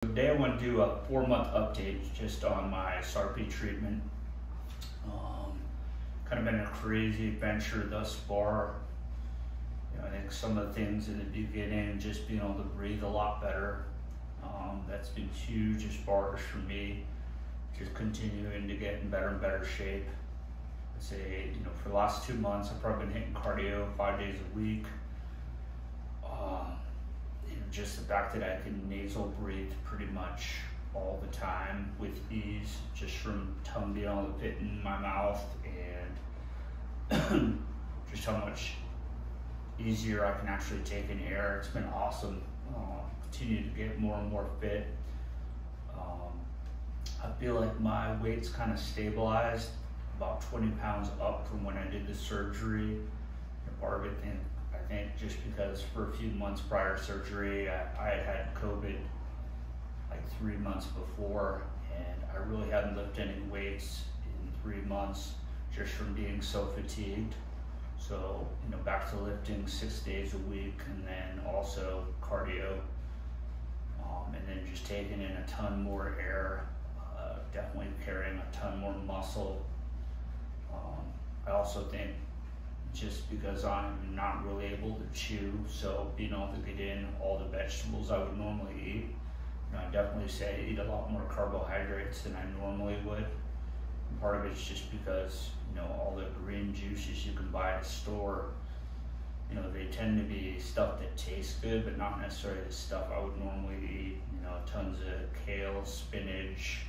Today I want to do a 4-month update just on my Sarpe treatment. Kind of been a crazy adventure thus far. I think some of the things in the beginning, just being able to breathe a lot better. That's been huge as far as for me, just continuing to get in better and better shape. I'd say, for the last 2 months, I've probably been hitting cardio 5 days a week. Just the fact that I can nasal breathe pretty much all the time with ease, just from tongue being able to fit in my mouth, and just how much easier I can actually take in air. It's been awesome. Continue to get more and more fit. I feel like my weight's kind of stabilized, about 20 pounds up from when I did the surgery. Part of it, and I think just because for a few months prior to surgery, I had COVID like 3 months before, and I really hadn't lifted any weights in 3 months just from being so fatigued. So, back to lifting 6 days a week, and then also cardio, and then just taking in a ton more air, definitely carrying a ton more muscle. I also think just because I'm not really able to chew, so being able to get in all the vegetables I would normally eat. I definitely say I eat a lot more carbohydrates than I normally would. And part of it's just because, all the green juices you can buy at a store, they tend to be stuff that tastes good, but not necessarily the stuff I would normally eat. Tons of kale, spinach,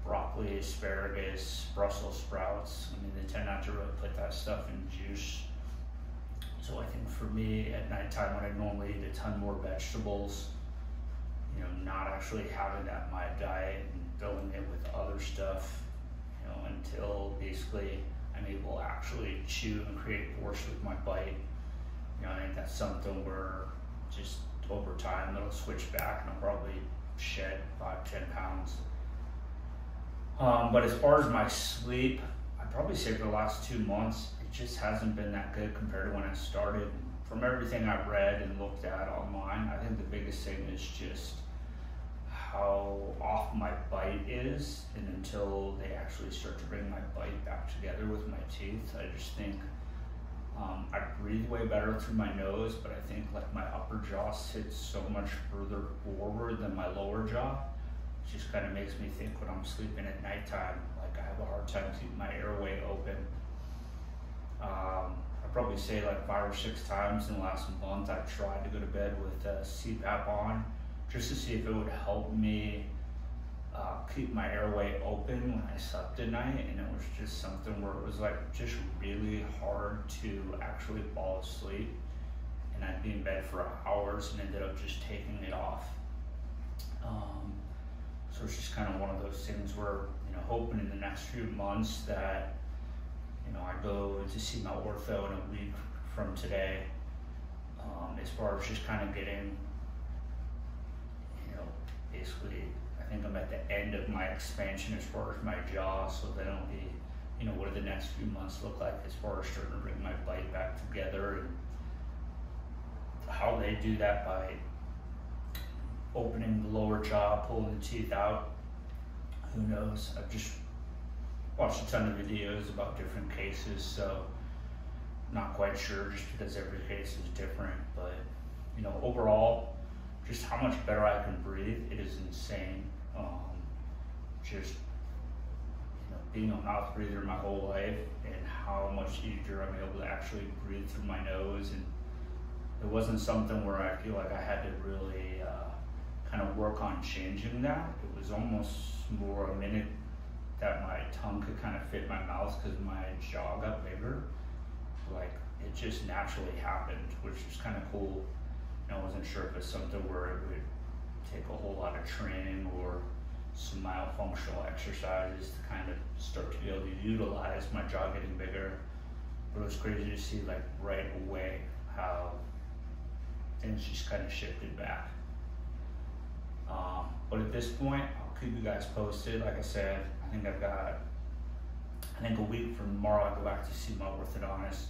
broccoli, asparagus, Brussels sprouts. They tend not to really put that stuff in juice. So I think for me at nighttime, when I normally eat a ton more vegetables, not actually having that in my diet and filling it with other stuff, until basically I'm able to actually chew and create force with my bite. I think that's something where just over time it'll switch back, and I'll probably shed 5-10 pounds. But as far as my sleep, I'd probably say for the last 2 months, it just hasn't been that good compared to when I started. From everything I've read and looked at online, I think the biggest thing is just how off my bite is, and until they actually start to bring my bite back together with my teeth, I just think I breathe way better through my nose, but I think like my upper jaw sits so much further forward than my lower jaw. Just kind of makes me think when I'm sleeping at nighttime, like I have a hard time keeping my airway open. I'd probably say like 5 or 6 times in the last month I've tried to go to bed with cpap on, just to see if it would help me keep my airway open when I slept at night. And it was just something where it was like just really hard to actually fall asleep, and I'd be in bed for hours and ended up just taking it off. So it's just kind of one of those things where, hoping in the next few months that, I go to see my ortho in a week from today, as far as just kind of getting, basically, I think I'm at the end of my expansion as far as my jaw, so then it'll be, what do the next few months look like as far as starting to bring my bite back together, and how they do that by opening the lower jaw, pulling the teeth out. Who knows? I've just watched a ton of videos about different cases, so not quite sure, just because every case is different. But overall, just how much better I can breathe, it is insane. Just being a mouth breather my whole life, and how much easier I'm able to actually breathe through my nose. And it wasn't something where I feel like I had to really kind of work on changing that. It was almost more a minute that my tongue could kind of fit my mouth because my jaw got bigger. Like, it just naturally happened, which was kind of cool. I wasn't sure if it's something where it would take a whole lot of training or some myofunctional exercises to kind of start to be able to utilize my jaw getting bigger. But it was crazy to see, like, right away how things just kind of shifted back. But at this point, I'll keep you guys posted. Like I said, I think a week from tomorrow I go back to see my orthodontist.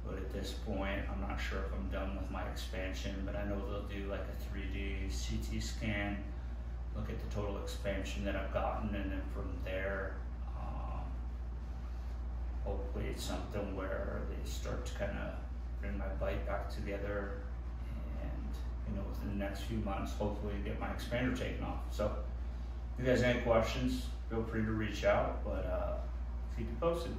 But at this point, I'm not sure if I'm done with my expansion, but I know they'll do like a 3D CT scan total expansion that I've gotten, and then from there, hopefully it's something where they start to kind of bring my bike back together, and within the next few months, hopefully get my expander taken off. So if you guys have any questions, feel free to reach out, but keep you posted.